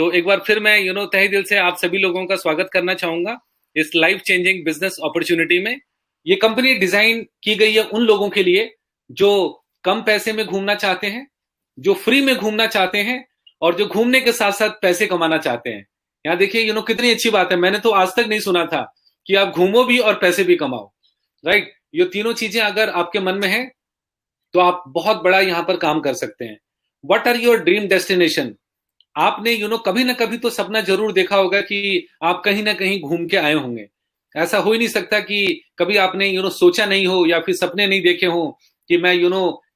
तो एक बार फिर मैं तहे दिल से आप सभी लोगों का स्वागत करना चाहूंगा इस लाइफ चेंजिंग बिजनेस अपॉर्चुनिटी में। ये कंपनी डिजाइन की गई है उन लोगों के लिए जो कम पैसे में घूमना चाहते हैं, जो फ्री में घूमना चाहते हैं और जो घूमने के साथ साथ पैसे कमाना चाहते हैं। यहाँ देखिए कितनी अच्छी बात है, मैंने तो आज तक नहीं सुना था कि आप घूमो भी और पैसे भी कमाओ। राइट, ये तीनों चीजें अगर आपके मन में है तो आप बहुत बड़ा यहाँ पर काम कर सकते हैं। What are your dream destination? आपने कभी ना कभी तो सपना जरूर देखा होगा कि आप कहीं ना कहीं घूम के आए होंगे। ऐसा हो ही नहीं सकता कि कभी आपने सोचा नहीं हो या फिर सपने नहीं देखे हो कि मैं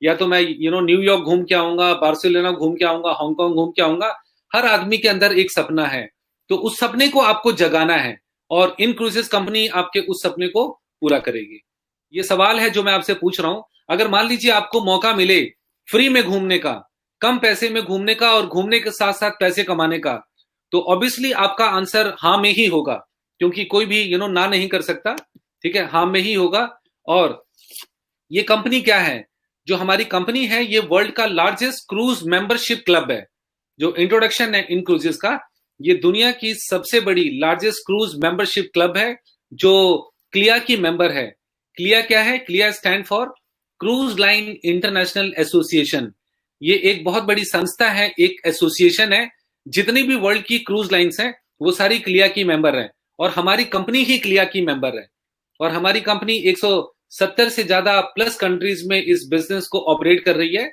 या तो मैं न्यूयॉर्क घूम के आऊंगा, बार्सिलोना घूम के आऊंगा, हांगकांग घूम के आऊंगा। हर आदमी के अंदर एक सपना है, तो उस सपने को आपको जगाना है और इन क्रूजेस कंपनी आपके उस सपने को पूरा करेगी। ये सवाल है जो मैं आपसे पूछ रहा हूं। अगर मान लीजिए आपको मौका मिले फ्री में घूमने का, कम पैसे में घूमने का और घूमने के साथ साथ पैसे कमाने का, तो ऑब्वियसली आपका आंसर हाँ में ही होगा, क्योंकि कोई भी ना नहीं कर सकता। ठीक है, हाँ में ही होगा। और ये कंपनी क्या है? जो हमारी कंपनी है ये वर्ल्ड का लार्जेस्ट क्रूज मेंबरशिप क्लब है। जो इंट्रोडक्शन है इन क्रूजेस का, ये दुनिया की सबसे बड़ी लार्जेस्ट क्रूज मेंबरशिप क्लब है जो क्लिया की मेंबर है। क्लिया क्या है? क्लिया stand for cruise line international association. ये एक बहुत बड़ी संस्था है, एक एसोसिएशन है। जितनी भी वर्ल्ड की क्रूज लाइंस हैं वो सारी क्लिया की मेंबर है और हमारी कंपनी ही क्लिया की मेंबर है। और हमारी कंपनी 170 से ज्यादा प्लस कंट्रीज में इस बिजनेस को ऑपरेट कर रही है।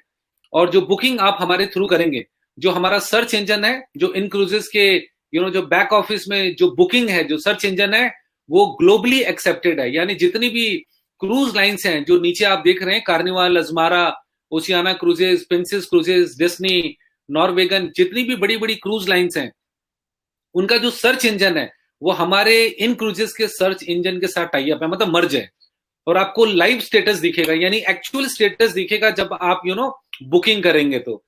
और जो बुकिंग आप हमारे थ्रू करेंगे, जो हमारा सर्च इंजन है, जो इन क्रूजेस के जो बैक ऑफिस में जो बुकिंग है, जो सर्च इंजन है, वो ग्लोबली एक्सेप्टेड है। यानी जितनी भी क्रूज लाइंस हैं जो नीचे आप देख रहे हैं, Carnival, Azamara, Oceania Cruises, Princess Cruises, Disney, Norwegian, जितनी भी बड़ी बड़ी क्रूज लाइंस हैं, उनका जो सर्च इंजन है वो हमारे इन क्रूजेस के सर्च इंजन के साथ टाई अप है, मतलब मर्ज है। और आपको लाइव स्टेटस दिखेगा, यानी एक्चुअल स्टेटस दिखेगा जब आप बुकिंग करेंगे तो।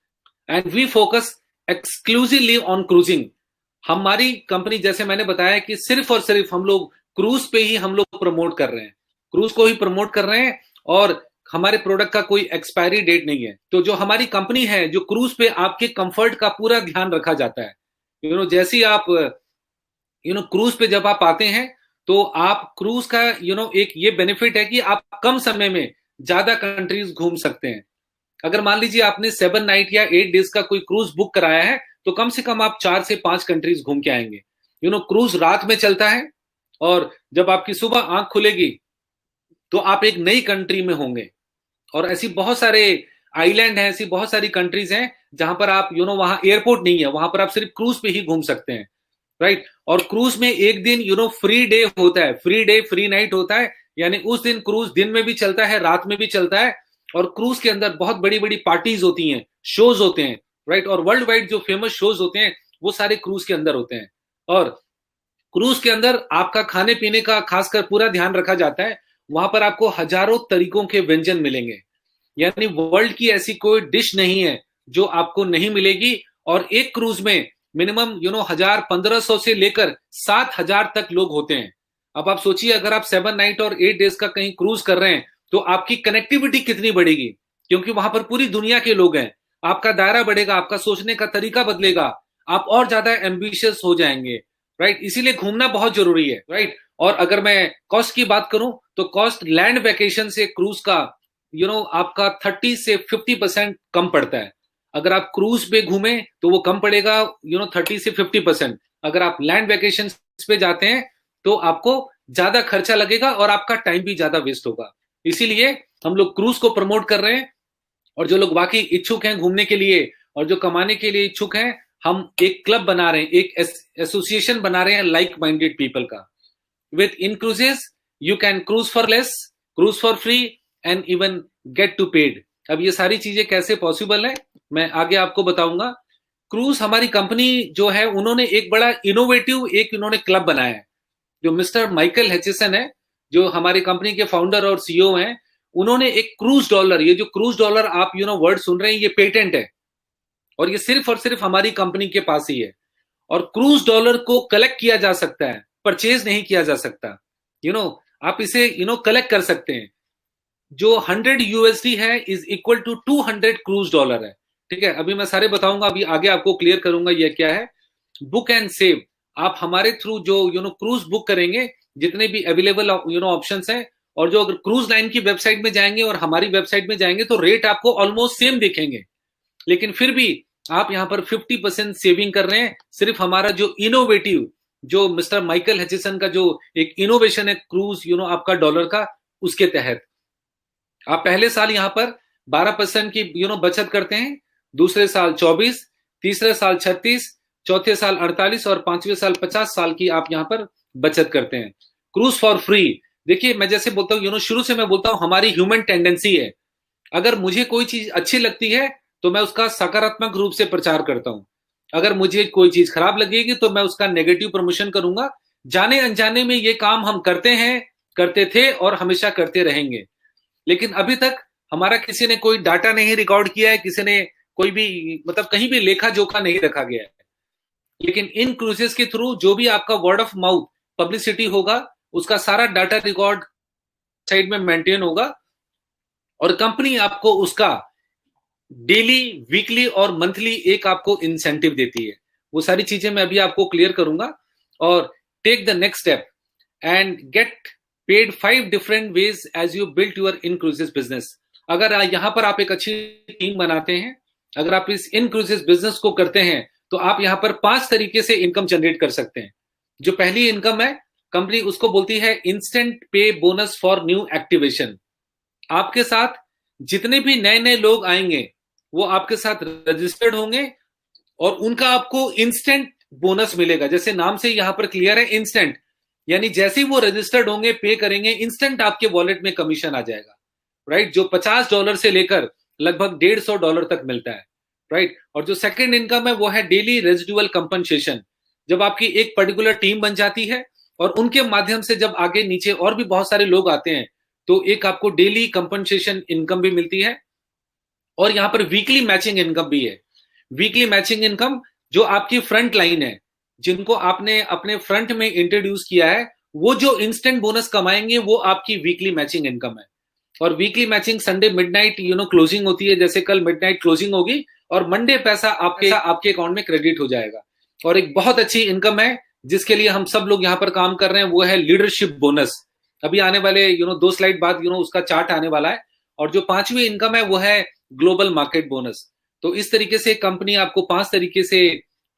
And we focus exclusively on cruising. हमारी कंपनी, जैसे मैंने बताया, कि सिर्फ और सिर्फ हम लोग क्रूज पे ही हम लोग प्रमोट कर रहे हैं, क्रूज को ही प्रमोट कर रहे हैं और हमारे प्रोडक्ट का कोई एक्सपायरी डेट नहीं है। तो जो हमारी कंपनी है, जो क्रूज पे आपके कंफर्ट का पूरा ध्यान रखा जाता है। जैसे ही आप क्रूज पे जब आप आते हैं तो आप क्रूज का एक ये बेनिफिट है कि आप कम समय में ज्यादा कंट्रीज घूम सकते हैं। अगर मान लीजिए आपने 7 नाइट या 8 डेज का कोई क्रूज बुक कराया है तो कम से कम आप 4 से 5 कंट्रीज घूम के आएंगे। क्रूज रात में चलता है और जब आपकी सुबह आंख खुलेगी तो आप एक नई कंट्री में होंगे। और ऐसी बहुत सारे आइलैंड हैं, ऐसी बहुत सारी कंट्रीज हैं जहां पर आप वहां एयरपोर्ट नहीं है, वहां पर आप सिर्फ क्रूज पे ही घूम सकते हैं। राइट, और क्रूज में एक दिन फ्री डे होता है, फ्री डे फ्री नाइट होता है। यानी उस दिन क्रूज दिन में भी चलता है, रात में भी चलता है। और क्रूज के अंदर बहुत बड़ी बड़ी पार्टीज होती हैं, शोज होते हैं। राइट, और वर्ल्ड वाइड जो फेमस शोज होते हैं वो सारे क्रूज के अंदर होते हैं। और क्रूज के अंदर आपका खाने पीने का खासकर पूरा ध्यान रखा जाता है। वहां पर आपको हजारों तरीकों के व्यंजन मिलेंगे, यानी वर्ल्ड की ऐसी कोई डिश नहीं है जो आपको नहीं मिलेगी। और एक क्रूज में मिनिमम 1,000-1,500 से लेकर 7,000 तक लोग होते हैं। अब आप सोचिए, अगर आप 7 नाइट और 8 डेज का कहीं क्रूज कर रहे हैं तो आपकी कनेक्टिविटी कितनी बढ़ेगी, क्योंकि वहां पर पूरी दुनिया के लोग हैं। आपका दायरा बढ़ेगा, आपका सोचने का तरीका बदलेगा, आप और ज्यादा एम्बिशियस हो जाएंगे। राइट, इसीलिए घूमना बहुत जरूरी है। राइट, और अगर मैं कॉस्ट की बात करूं तो कॉस्ट लैंड वैकेशन से क्रूज का आपका 30 से 50% कम पड़ता है। अगर आप क्रूज पे घूमें तो वो कम पड़ेगा 30 से 50%। अगर आप लैंड वैकेशन पे जाते हैं तो आपको ज्यादा खर्चा लगेगा और आपका टाइम भी ज्यादा वेस्ट होगा। इसीलिए हम लोग क्रूज को प्रमोट कर रहे हैं। और जो लोग वाकई इच्छुक हैं घूमने के लिए और जो कमाने के लिए इच्छुक हैं, हम एक क्लब बना रहे हैं, एक एसोसिएशन बना रहे हैं लाइक माइंडेड पीपल का। With in cruises you can cruise for less, cruise for free and even get to paid. अब ये सारी चीजें कैसे पॉसिबल है मैं आगे आपको बताऊंगा। क्रूज, हमारी कंपनी जो है, उन्होंने एक बड़ा इनोवेटिव उन्होंने क्लब बनाया है। जो मिस्टर माइकल हेचिसन है, जो हमारी कंपनी के फाउंडर और सीईओ हैं, उन्होंने एक क्रूज डॉलर, ये जो क्रूज डॉलर आप वर्ड सुन रहे हैं, ये पेटेंट है और ये सिर्फ और सिर्फ हमारी कंपनी के पास ही है। और क्रूज डॉलर को कलेक्ट किया जा सकता है, परचेज नहीं किया जा सकता। आप इसे कलेक्ट कर सकते हैं। जो 100 यूएसडी है is equal to 200 cruise dollar है। ठीक है, अभी मैं सारे बताऊंगा, अभी आगे आपको क्लियर करूंगा ये क्या है। बुक एंड सेव, आप हमारे थ्रू जो क्रूज बुक करेंगे, जितने भी अवेलेबल ऑप्शंस हैं, और जो अगर क्रूज लाइन की वेबसाइट में जाएंगे और हमारी वेबसाइट में जाएंगे तो रेट आपको ऑलमोस्ट सेम दिखेंगे, लेकिन फिर भी आप यहां पर 50% सेविंग कर रहे हैं। सिर्फ हमारा जो इनोवेटिव, जो मिस्टर माइकल हचिसन का जो एक इनोवेशन है क्रूज आपका डॉलर का, उसके तहत आप पहले साल यहां पर 12% की बचत करते हैं, दूसरे साल 24, तीसरे साल 36, चौथे साल 48 और पांचवें साल 50 साल की आप यहां पर बचत करते हैं। क्रूज फॉर फ्री, देखिए मैं जैसे बोलता हूं शुरू से मैं बोलता हूं हमारी ह्यूमन टेंडेंसी है, अगर मुझे कोई चीज अच्छी लगती है तो मैं उसका सकारात्मक रूप से प्रचार करता हूं, अगर मुझे कोई चीज खराब लगेगी तो मैं उसका नेगेटिव प्रमोशन करूंगा। जाने अनजाने में ये काम हम करते हैं, करते थे और हमेशा करते रहेंगे, लेकिन अभी तक हमारा किसी ने कोई डाटा नहीं रिकॉर्ड किया है, किसी ने कोई भी मतलब कहीं भी लेखा जोखा नहीं रखा गया है। लेकिन इन क्रूजेस के थ्रू जो भी आपका वर्ड ऑफ माउथ पब्लिसिटी होगा, उसका सारा डाटा रिकॉर्ड साइड में मेंटेन होगा, और कंपनी आपको उसका डेली, वीकली और मंथली एक आपको इंसेंटिव देती है। वो सारी चीजें मैं अभी आपको क्लियर करूंगा। और take the next step and get paid 5 different ways as you build your in cruises business. अगर यहां पर आप एक अच्छी टीम बनाते हैं, अगर आप इस इन क्रूजेस बिजनेस को करते हैं, तो आप यहां पर 5 तरीके से इनकम जनरेट कर सकते हैं। जो पहली इनकम है, कंपनी उसको बोलती है इंस्टेंट पे बोनस फॉर न्यू एक्टिवेशन। आपके साथ जितने भी नए नए लोग आएंगे वो आपके साथ रजिस्टर्ड होंगे और उनका आपको इंस्टेंट बोनस मिलेगा। जैसे नाम से यहां पर क्लियर है, इंस्टेंट, यानी जैसे ही वो रजिस्टर्ड होंगे, पे करेंगे, इंस्टेंट आपके वॉलेट में कमीशन आ जाएगा, राइट, जो $50 से लेकर लगभग $150 तक मिलता है, राइट। और जो सेकंड इनकम है वो है डेली रेजिडुअल कंपनसेशन। जब आपकी एक पर्टिकुलर टीम बन जाती है और उनके माध्यम से जब आगे नीचे और भी बहुत सारे लोग आते हैं, तो एक आपको डेली कंपनसेशन इनकम भी मिलती है। और यहां पर वीकली मैचिंग इनकम भी है। वीकली मैचिंग इनकम, जो आपकी फ्रंट लाइन है, जिनको आपने अपने फ्रंट में इंट्रोड्यूस किया है, वो जो इंस्टेंट बोनस कमाएंगे वो आपकी वीकली मैचिंग इनकम है। और weekly matching Sunday midnight closing होती है, जैसे कल मिडनाइट क्लोजिंग होगी और मंडे पैसा आपके अकाउंट में क्रेडिट हो जाएगा। और एक बहुत अच्छी इनकम है जिसके लिए हम सब लोग यहां पर काम कर रहे हैं, वो है लीडरशिप बोनस। अभी आने वाले 2 स्लाइड बाद उसका चार्ट आने वाला है। और जो 5वीं इनकम है वो है ग्लोबल मार्केट बोनस। तो इस तरीके से कंपनी आपको 5 तरीके से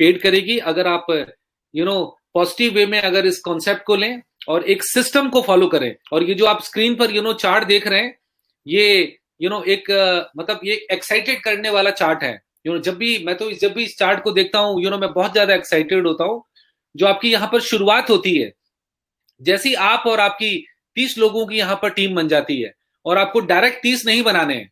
पेड करेगी, अगर आप पॉजिटिव वे में अगर इस कॉन्सेप्ट को लें और एक सिस्टम को फॉलो करें। और ये जो आप स्क्रीन पर चार्ट देख रहे हैं, ये एक मतलब ये एक्साइटेड करने वाला चार्ट है। जब भी इस चार्ट को देखता हूं मैं बहुत ज्यादा एक्साइटेड होता हूं। जो आपकी यहाँ पर शुरुआत होती है, जैसी आप और आपकी 30 लोगों की यहाँ पर टीम बन जाती है, और आपको डायरेक्ट 30 नहीं बनाने हैं,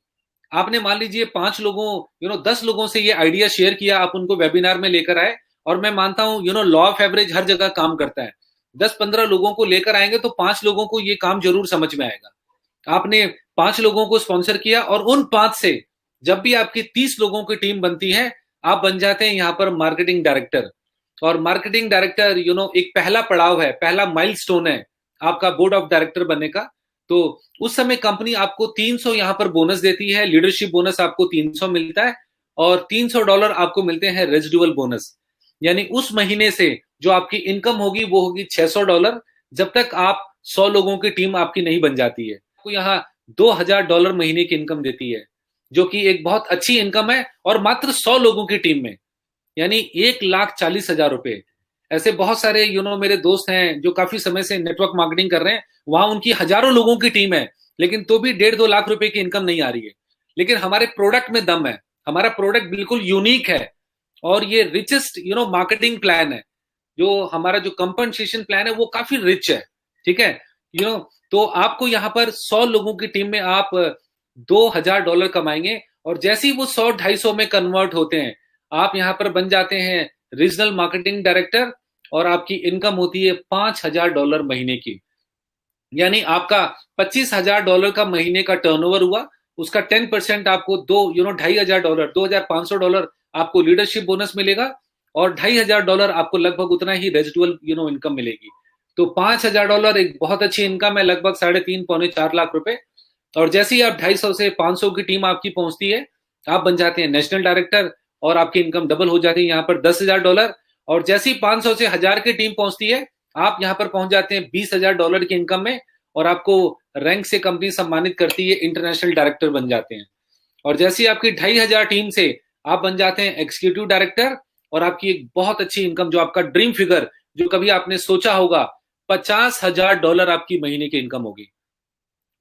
आपने मान लीजिए 5 लोगों 10 लोगों से ये आइडिया शेयर किया, आप उनको वेबिनार में लेकर आए, और मैं मानता हूं लॉ ऑफ एवरेज हर जगह काम करता है। 10-15 लोगों को लेकर आएंगे तो 5 लोगों को ये काम जरूर समझ में आएगा। आपने 5 लोगों को स्पॉन्सर किया, और उन 5 से जब भी आपकी 30 लोगों की टीम बनती है, आप बन जाते हैं यहाँ पर मार्केटिंग डायरेक्टर। और मार्केटिंग डायरेक्टर एक पहला पड़ाव है, पहला माइलस्टोन है आपका बोर्ड ऑफ डायरेक्टर बनने का। तो उस समय कंपनी आपको 300 यहां पर बोनस देती है, लीडरशिप बोनस आपको 300 मिलता है, और $300 आपको मिलते हैं रेजिडुअल बोनस। यानी उस महीने से जो आपकी इनकम होगी वो होगी $600, जब तक आप 100 लोगों की टीम आपकी नहीं बन जाती है। आपको यहाँ $2000 महीने की इनकम देती है, जो कि एक बहुत अच्छी इनकम है, और मात्र 100 लोगों की टीम में, यानी 1,40,000 रुपए। ऐसे बहुत सारे मेरे दोस्त हैं जो काफी समय से नेटवर्क मार्केटिंग कर रहे हैं, वहां उनकी हजारों लोगों की टीम है, लेकिन तो भी 1.5-2 लाख रुपए की इनकम नहीं आ रही है। लेकिन हमारे प्रोडक्ट में दम है, हमारा प्रोडक्ट बिल्कुल यूनिक है, और ये रिचेस्ट मार्केटिंग प्लान है। जो हमारा जो कंपनसेशन प्लान है वो काफी रिच है, ठीक है। तो आपको यहाँ पर 100 लोगों की टीम में आप $2000 कमाएंगे, और जैसे ही वो 100-250 में कन्वर्ट होते हैं, आप यहाँ पर बन जाते हैं रीजनल मार्केटिंग डायरेक्टर, और आपकी इनकम होती है $5000 महीने की। यानी आपका $25,000 का महीने का टर्नओवर हुआ, उसका 10% आपको $2,500 $2,500 आपको लीडरशिप बोनस मिलेगा, और $2,500 आपको लगभग उतना ही रेजिडुअल इनकम मिलेगी। तो $5,000 एक बहुत अच्छी इनकम है, लगभग 3.5-4 लाख रुपए। और जैसे ही आप 250 से 500 की टीम आपकी पहुंचती है, आप बन जाते हैं नेशनल डायरेक्टर, और आपकी इनकम डबल हो जाती है यहाँ पर $10,000, और जैसे ही 500 से 1000 की टीम पहुंचती है, आप यहां पर पहुंच जाते हैं $20,000 की इनकम में, और आपको रैंक से कंपनी सम्मानित करती है, इंटरनेशनल डायरेक्टर बन जाते हैं। और जैसे ही आपकी 2500 टीम से आप बन जाते हैं एग्जीक्यूटिव डायरेक्टर, और आपकी एक बहुत अच्छी इनकम, जो आपका ड्रीम फिगर, जो कभी आपने सोचा होगा, $50,000 आपकी महीने की इनकम होगी।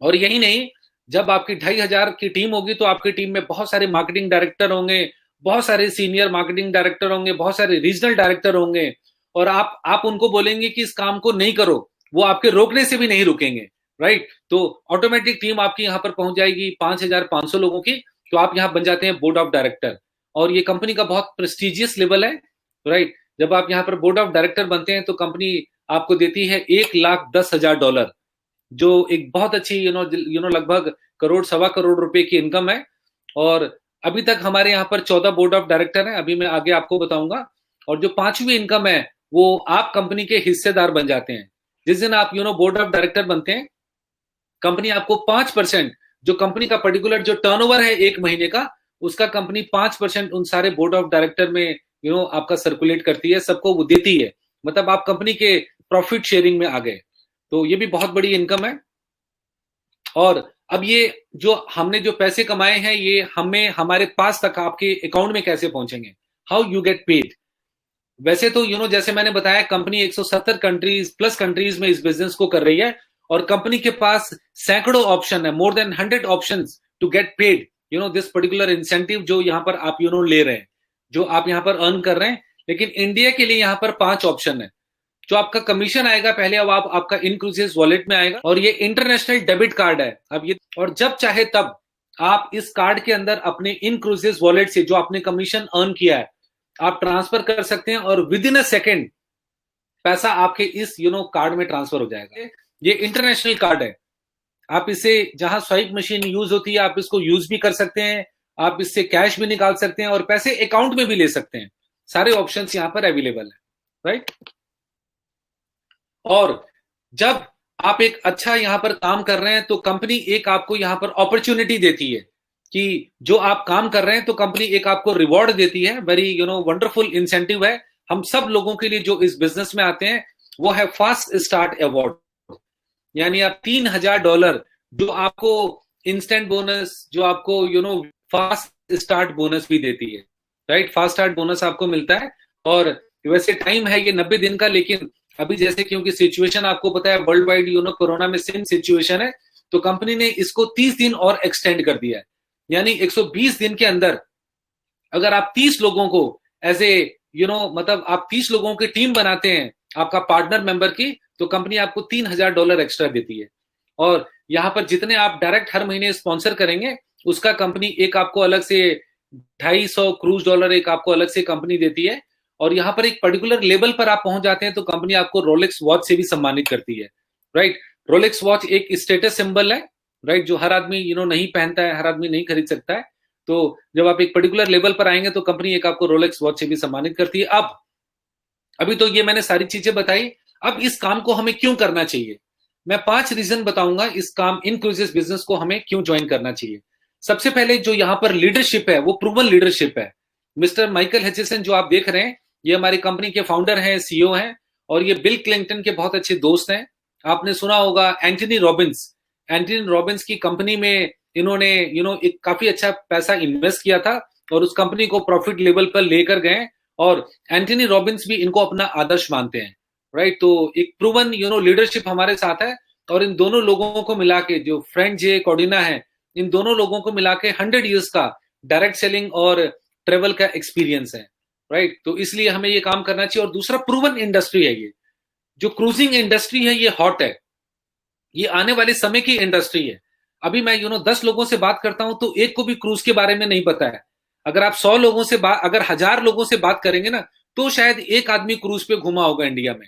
और यही नहीं, जब आपकी 2500 की टीम होगी तो आपकी टीम में बहुत सारे मार्केटिंग डायरेक्टर होंगे, बहुत सारे सीनियर मार्केटिंग डायरेक्टर होंगे, बहुत सारे रीजनल डायरेक्टर होंगे, और आप उनको बोलेंगे कि इस काम को नहीं करो, वो आपके रोकने से भी नहीं रुकेंगे, राइट। तो ऑटोमेटिक टीम आपकी यहां पर पहुंच जाएगी 5500 लोगों की, तो आप यहां बन जाते हैं बोर्ड ऑफ डायरेक्टर, और ये कंपनी का बहुत प्रेस्टिजियस लेवल है, राइट। जब आप यहां पर बोर्ड ऑफ डायरेक्टर बनते हैं तो कंपनी आपको देती है $1,10,000, जो एक बहुत अच्छी लगभग करोड़ सवा करोड़ रुपए की इनकम है। और अभी तक हमारे यहाँ पर 14 बोर्ड ऑफ डायरेक्टर हैं, अभी मैं आगे आपको बताऊंगा। और जो 5वीं इनकम है, वो आप कंपनी के हिस्सेदार बन जाते हैं। जिस दिन आप बोर्ड ऑफ डायरेक्टर बनते हैं, कंपनी आपको 5%, जो कंपनी का पर्टिकुलर जो टर्नओवर है एक महीने का, उसका कंपनी 5% उन सारे बोर्ड ऑफ डायरेक्टर में आपका सर्कुलेट करती है, सबको वो देती है। मतलब आप कंपनी के प्रॉफिट शेयरिंग में आ गए, तो ये भी बहुत बड़ी इनकम है। और अब ये जो हमने जो पैसे कमाए हैं, ये हमें हमारे पास तक आपके अकाउंट में कैसे पहुंचेंगे, हाउ यू गेट पेड। वैसे तो जैसे मैंने बताया, कंपनी 170 कंट्रीज प्लस कंट्रीज में इस बिजनेस को कर रही है, और कंपनी के पास सैकड़ों ऑप्शन है, more than 100 options to get paid this particular incentive, जो यहां पर आप ले रहे हैं, जो आप यहां पर अर्न कर रहे हैं। लेकिन इंडिया के लिए यहां पर 5 ऑप्शन है। जो आपका कमीशन आएगा पहले, अब आपका इनक्लूसिव वॉलेट में आएगा, और ये इंटरनेशनल डेबिट कार्ड है। अब ये, और जब चाहे तब आप इस कार्ड के अंदर अपने इनक्लूसिव वॉलेट से जो आपने कमीशन अर्न किया है, आप ट्रांसफर कर सकते हैं, और विद इन अ सेकेंड पैसा आपके इस कार्ड में ट्रांसफर हो जाएगा। ये इंटरनेशनल कार्ड है, आप इसे, जहां स्वाइप मशीन यूज होती है, आप इसको यूज भी कर सकते हैं, आप इससे कैश भी निकाल सकते हैं, और पैसे अकाउंट में भी ले सकते हैं। सारे ऑप्शंस यहां पर अवेलेबल है, राइट। और जब आप एक अच्छा यहां पर काम कर रहे हैं, तो कंपनी एक आपको यहां पर अपॉर्चुनिटी देती है कि जो आप काम कर रहे हैं, तो कंपनी एक आपको रिवॉर्ड देती है। वेरी वंडरफुल इंसेंटिव है हम सब लोगों के लिए जो इस बिजनेस में आते हैं। वो है फास्ट स्टार्ट अवार्ड, यानी आप $3,000 जो आपको इंस्टेंट बोनस, जो आपको फास्ट स्टार्ट बोनस भी देती है, राइट। फास्ट स्टार्ट बोनस आपको मिलता है, और वैसे टाइम है ये 90 दिन का, लेकिन अभी जैसे क्योंकि सिचुएशन आपको पता है वर्ल्ड वाइड कोरोना में सेम सिचुएशन है, तो कंपनी ने इसको 30 दिन और एक्सटेंड कर दिया है। यानी 120 दिन के अंदर अगर आप 30 लोगों को एज ए मतलब आप 30 लोगों की टीम बनाते हैं आपका पार्टनर मेंबर की, तो कंपनी आपको $3,000 एक्स्ट्रा देती है। और यहां पर जितने आप डायरेक्ट हर महीने स्पॉन्सर करेंगे, उसका कंपनी एक आपको अलग से $250 एक आपको अलग से कंपनी देती है। और यहां पर एक पर्टिकुलर लेवल पर आप पहुंच जाते हैं, तो कंपनी आपको रोलेक्स वॉच से भी सम्मानित करती है, राइट। रोलेक्स वॉच एक स्टेटस सिंबल है, राइट, जो हर आदमी नहीं पहनता है, हर आदमी नहीं खरीद सकता है। तो जब आप एक पर्टिकुलर लेवल पर आएंगे, तो कंपनी एक आपको रोलेक्स वॉच से भी सम्मानित करती है। अभी तो ये मैंने सारी चीजें बताई। अब इस काम को हमें क्यों करना चाहिए, मैं 5 रीजन बताऊंगा इस काम इनक्लूसिव बिजनेस को हमें क्यों ज्वाइन करना चाहिए। सबसे पहले जो यहां पर लीडरशिप है, वो प्रूवन लीडरशिप है। मिस्टर माइकल हचिसन जो आप देख रहे हैं, ये हमारी कंपनी के फाउंडर हैं, सीईओ हैं, और ये बिल क्लिंटन के बहुत अच्छे दोस्त हैं। आपने सुना होगा एंटनी रॉबिन्स की कंपनी में इन्होंने एक काफी अच्छा पैसा इन्वेस्ट किया था, और उस कंपनी को प्रॉफिट लेवल पर लेकर गए, और एंटनी रॉबिन्स भी इनको अपना आदर्श मानते हैं, राइट। तो एक प्रूवन लीडरशिप हमारे साथ है, और इन दोनों लोगों को मिला के, जो फ्रैंक जे कॉर्डिना है, इन दोनों लोगों को मिला के 100 ईयर्स का डायरेक्ट सेलिंग और ट्रेवल का एक्सपीरियंस है, राइट। तो इसलिए हमें ये काम करना चाहिए। और दूसरा, प्रूवन इंडस्ट्री है ये, जो क्रूजिंग इंडस्ट्री है, ये हॉट है, ये आने वाले समय की इंडस्ट्री है। अभी मैं 10 लोगों से बात करता हूं, तो एक को भी क्रूज के बारे में नहीं पता है। अगर आप 100 लोगों से अगर 1000 लोगों से बात करेंगे ना, तो शायद एक आदमी क्रूज पे घुमा होगा इंडिया में,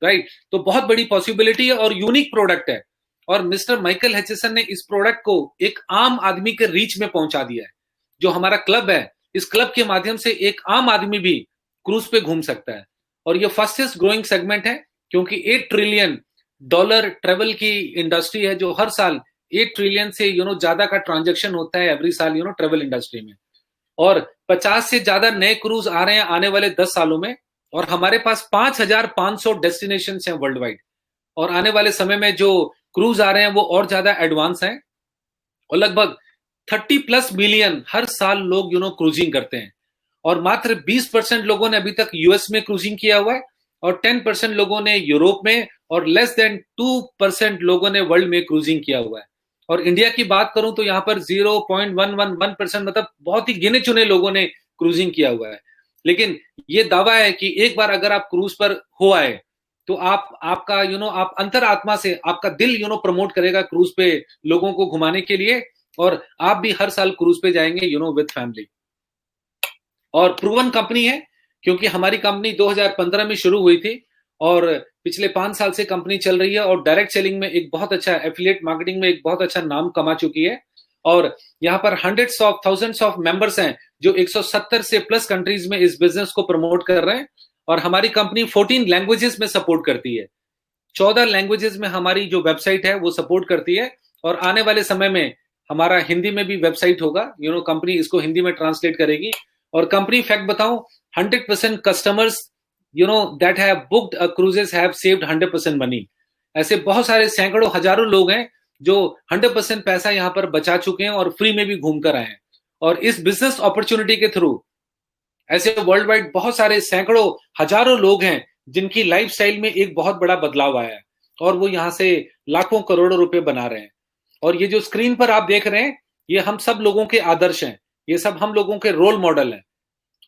राइट। तो बहुत बड़ी पॉसिबिलिटी है, और यूनिक प्रोडक्ट है। और मिस्टर माइकल हचिसन ने इस प्रोडक्ट को एक आम आदमी के रीच में पहुंचा दिया है। जो हमारा क्लब है, इस क्लब के माध्यम से एक आम आदमी भी क्रूज पे घूम सकता है। और ये फास्टेस्ट ग्रोइंग सेगमेंट है, क्योंकि $8 ट्रिलियन ट्रेवल की इंडस्ट्री है, जो हर साल 8 ट्रिलियन से ज्यादा का ट्रांजेक्शन होता है एवरी साल ट्रेवल इंडस्ट्री में। और 50 से ज्यादा नए क्रूज आ रहे हैं आने वाले 10 सालों में। और हमारे पास 5,500 डेस्टिनेशन हैं वर्ल्ड वाइड। और आने वाले समय में जो क्रूज आ रहे हैं वो और ज्यादा एडवांस हैं, और लगभग 30+ मिलियन हर साल लोग क्रूजिंग करते हैं। और मात्र 20% लोगों ने अभी तक यूएस में क्रूजिंग किया हुआ है, और 10% लोगों ने यूरोप में, और लेस देन 2% लोगों ने वर्ल्ड में क्रूजिंग किया हुआ है। और इंडिया की बात करूं तो यहाँ पर 0.111%, मतलब बहुत ही गिने चुने लोगों ने क्रूजिंग किया हुआ है। लेकिन ये दावा है कि एक बार अगर आप क्रूज पर हो आए तो आपका आप अंतरात्मा से आपका दिल प्रमोट करेगा क्रूज पे लोगों को घुमाने के लिए, और आप भी हर साल क्रूज पे जाएंगे विद फैमिली। और प्रूवन कंपनी है, क्योंकि हमारी कंपनी 2015 में शुरू हुई थी और पिछले 5 साल से कंपनी चल रही है, और डायरेक्ट सेलिंग में एक बहुत अच्छा, एफिलिएट मार्केटिंग में एक बहुत अच्छा नाम कमा चुकी है। और यहाँ पर hundreds of thousands of members हैं जो 170 से प्लस कंट्रीज में इस बिजनेस को प्रमोट कर रहे हैं। और हमारी कंपनी 14 लैंग्वेजेस में सपोर्ट करती है, 14 लैंग्वेजेस में हमारी जो वेबसाइट है वो सपोर्ट करती है। और आने वाले समय में हमारा हिंदी में भी वेबसाइट होगा, कंपनी इसको हिंदी में ट्रांसलेट करेगी। और कंपनी फैक्ट बताऊं, 100% customers that have booked a cruises have saved 100% money. ऐसे बहुत सारे सैकड़ों हजारों लोग हैं जो 100% पैसा यहाँ पर बचा चुके हैं और फ्री में भी घूम कर आए हैं। और इस बिजनेस अपॉर्चुनिटी के थ्रू ऐसे वर्ल्ड वाइड बहुत सारे सैकड़ों हजारों लोग हैं जिनकी लाइफस्टाइल में एक बहुत बड़ा बदलाव आया है, और वो यहाँ से लाखों करोड़ों रुपए बना रहे हैं। और ये जो स्क्रीन पर आप देख रहे हैं, ये हम सब लोगों के आदर्श हैं, ये सब हम लोगों के रोल मॉडल हैं।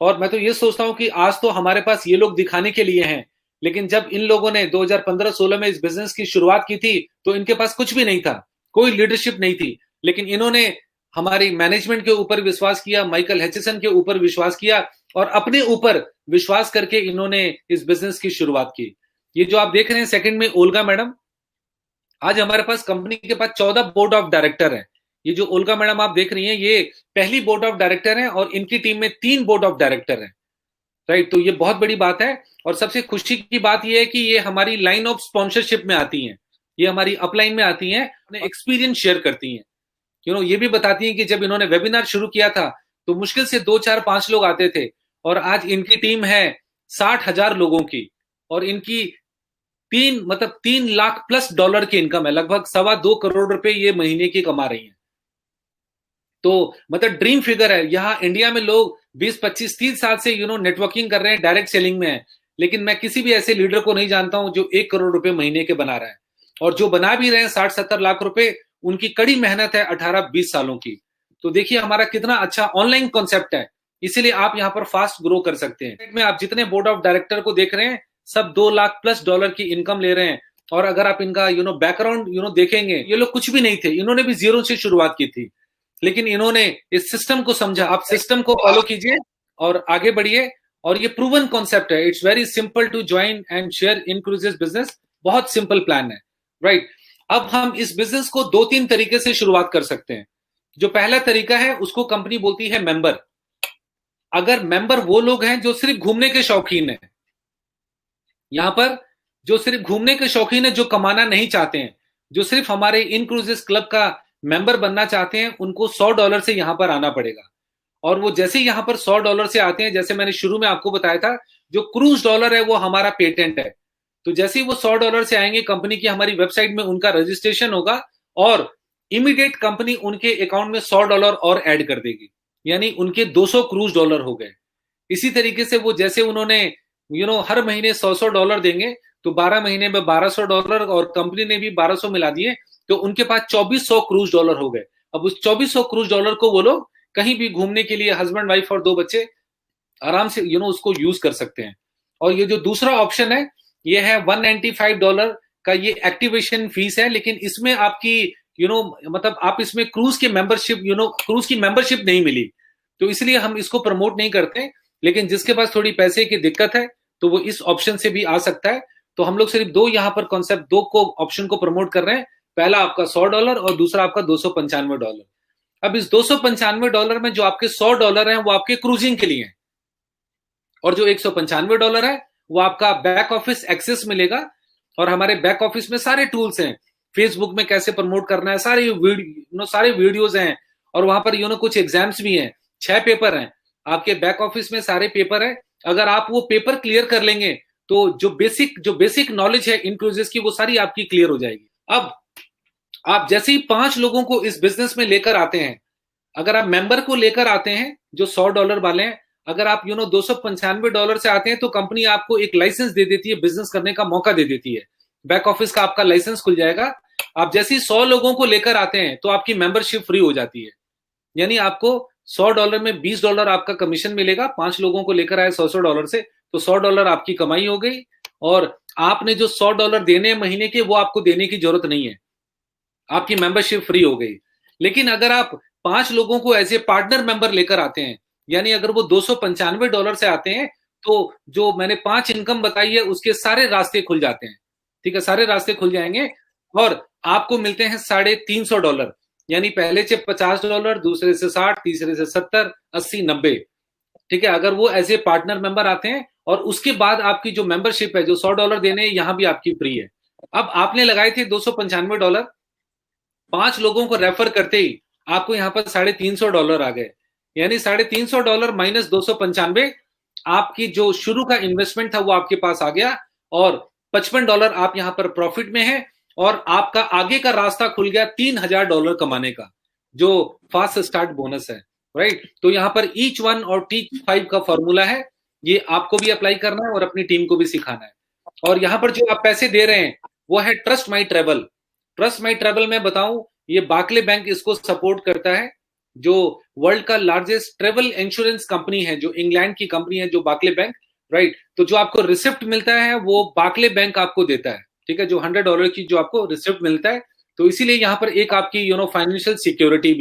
और मैं तो ये सोचता हूं कि आज तो हमारे पास ये लोग दिखाने के लिए हैं, लेकिन जब इन लोगों ने 2015-16 में इस बिजनेस की शुरुआत की थी तो इनके पास कुछ भी नहीं था, कोई लीडरशिप नहीं थी। लेकिन इन्होंने हमारी मैनेजमेंट के ऊपर विश्वास किया, माइकल हेचिसन के ऊपर विश्वास किया, और अपने ऊपर विश्वास करके इन्होंने इस बिजनेस की शुरुआत की। ये जो आप देख रहे हैं सेकंड में ओल्गा मैडम, आज हमारे पास कंपनी के पास 14 बोर्ड ऑफ डायरेक्टर है। ये जो ओल्गा मैडम आप देख रही हैं, ये पहली बोर्ड ऑफ डायरेक्टर है, और इनकी टीम में 3 बोर्ड ऑफ डायरेक्टर है। राइट, तो ये बहुत बड़ी बात है। और सबसे खुशी की बात ये है कि ये हमारी लाइन ऑफ स्पॉन्सरशिप में आती हैं, ये हमारी अपलाइन में आती हैं, अपने एक्सपीरियंस शेयर करती हैं। ये भी बताती हैं कि जब इन्होंने वेबिनार शुरू किया था तो मुश्किल से 2, 4, 5 लोग आते थे, और आज इनकी टीम है 60,000 लोगों की, और इनकी 3 लाख प्लस डॉलर की इनकम है, लगभग 2.25 करोड़ रुपए ये महीने की कमा रही हैं। तो मतलब ड्रीम फिगर है। यहाँ इंडिया में लोग 20, 25, 30 साल से नेटवर्किंग कर रहे हैं, डायरेक्ट सेलिंग में है, लेकिन मैं किसी भी ऐसे लीडर को नहीं जानता हूं जो 1 करोड़ रुपए महीने के बना रहा है। और जो बना भी रहे हैं 60-70 लाख रुपए, उनकी कड़ी मेहनत है 18-20 सालों की। तो देखिए हमारा कितना अच्छा ऑनलाइन कॉन्सेप्ट है, इसीलिए आप यहाँ पर फास्ट ग्रो कर सकते हैं। में आप जितने बोर्ड ऑफ डायरेक्टर को देख रहे हैं, सब 2 लाख प्लस डॉलर की इनकम ले रहे हैं। और अगर आप इनका बैकग्राउंड देखेंगे, ये लोग कुछ भी नहीं थे, इन्होंने भी जीरो से शुरुआत की थी, लेकिन इन्होंने इस सिस्टम को समझा। आप सिस्टम को फॉलो कीजिए और आगे बढ़िए। और ये प्रूवन कॉन्सेप्ट है, it's very simple to join and share in cruises business. बहुत सिंपल प्लान है, राइट। अब हम इस बिजनेस को 2-3 तरीके से शुरुआत कर सकते हैं। जो पहला तरीका है उसको कंपनी बोलती है मेंबर। अगर मेंबर वो लोग हैं जो सिर्फ घूमने के शौकीन है, यहां पर जो सिर्फ घूमने के शौकीन है, जो कमाना नहीं चाहते हैं, जो सिर्फ हमारे इन क्रूजेस क्लब का मेंबर बनना चाहते हैं, उनको $100 से यहां पर आना पड़ेगा। और वो जैसे ही यहां पर $100 से आते हैं, जैसे मैंने शुरू में आपको बताया था, जो क्रूज डॉलर है वो हमारा पेटेंट है। तो जैसे ही वो $100 से आएंगे, कंपनी की हमारी वेबसाइट में उनका रजिस्ट्रेशन होगा, और इमीडिएट कंपनी उनके अकाउंट में $100 और ऐड कर देगी, यानी उनके 200 क्रूज डॉलर हो गए। इसी तरीके से वो जैसे उन्होंने हर महीने $100 देंगे, तो 12 महीने में $1200, और कंपनी ने भी 1200 मिला दिए, तो उनके पास 2400 क्रूज डॉलर हो गए। अब उस 2400 क्रूज डॉलर को वो लोग कहीं भी घूमने के लिए, हस्बैंड वाइफ और 2 बच्चे आराम से उसको यूज कर सकते हैं। और ये जो दूसरा ऑप्शन है, ये है $195 का, ये एक्टिवेशन फीस है, लेकिन इसमें आपकी मतलब आप इसमें क्रूज के मेंबरशिप क्रूज की मेंबरशिप नहीं मिली, तो इसलिए हम इसको प्रमोट नहीं करते। लेकिन जिसके पास थोड़ी पैसे की दिक्कत है तो वो इस ऑप्शन से भी आ सकता है। तो हम लोग सिर्फ 2 यहाँ पर कॉन्सेप्ट, 2 को ऑप्शन को प्रमोट कर रहे हैं। पहला आपका $100 और दूसरा आपका $295। अब इस $295 में जो आपके $100 हैं वो आपके क्रूजिंग के लिए हैं, और जो $195 है वो आपका बैक ऑफिस एक्सेस मिलेगा। और हमारे बैक ऑफिस में सारे टूल्स हैं, फेसबुक में कैसे प्रमोट करना है, सारे वीडियोज हैं, और वहां पर कुछ एग्जाम्स भी हैं, 6 पेपर हैं आपके बैक ऑफिस में, सारे पेपर है। अगर आप वो पेपर क्लियर कर लेंगे तो जो बेसिक नॉलेज है इन क्रूजेस की वो सारी आपकी क्लियर हो जाएगी। अब आप जैसे ही 5 लोगों को इस बिजनेस में लेकर आते हैं, अगर आप मेंबर को लेकर आते हैं जो $100 वाले हैं, अगर आप $295 से आते हैं तो कंपनी आपको एक लाइसेंस दे देती है, बिजनेस करने का मौका दे देती है, बैक ऑफिस का आपका लाइसेंस खुल जाएगा। आप जैसे ही 100 लोगों को लेकर आते हैं तो आपकी मेंबरशिप फ्री हो जाती है, यानी आपको $100 में $20 आपका कमीशन मिलेगा। 5 लोगों को लेकर आए $100 से, तो $100 आपकी कमाई हो गई, और आपने जो $100 देने महीने के वो आपको देने की जरूरत नहीं है, आपकी मेंबरशिप फ्री हो गई। लेकिन अगर आप 5 लोगों को एज ए पार्टनर मेंबर लेकर आते हैं, यानी अगर वो $295 से आते हैं, तो जो मैंने 5 इनकम बताई है उसके सारे रास्ते खुल जाते हैं। ठीक है, सारे रास्ते खुल जाएंगे और आपको मिलते हैं $350, यानी पहले से $50, दूसरे से 60, तीसरे से 70, 80, 90। ठीक है, अगर वो एज ए पार्टनर मेंबर आते हैं, और उसके बाद आपकी जो मेंबरशिप है, जो $100 देने यहां भी आपकी फ्री है। अब आपने लगाए थे $295, 5 लोगों को रेफर करते ही आपको यहां पर $350 आ गए, यानी $350 माइनस 295, आपकी जो शुरू का इन्वेस्टमेंट था वो आपके पास आ गया, और $55 आप यहां पर प्रॉफिट में है, और आपका आगे का रास्ता खुल गया $3000 कमाने का, जो फास्ट स्टार्ट बोनस है। राइट, तो यहां पर ईच 1 और टीच 5 का फॉर्मूला है, ये आपको भी अप्लाई करना है और अपनी टीम को भी सिखाना है। और यहां पर जो आप पैसे दे रहे हैं वो है ट्रस्ट माई ट्रेवल। ट्रस्ट माई ट्रेवल में बताऊं, ये बार्कले बैंक इसको सपोर्ट करता है, जो वर्ल्ड का लार्जेस्ट ट्रेवल इंश्योरेंस कंपनी है, जो इंग्लैंड की कंपनी है, जो बार्कले बैंक। राइट, तो जो आपको रिसिप्ट मिलता है वो बार्कले बैंक आपको देता है। ठीक है, जो $100 की जो आपको रिसिप्ट मिलता है, तो इसीलिए यहां पर एक आपकी फाइनेंशियल सिक्योरिटी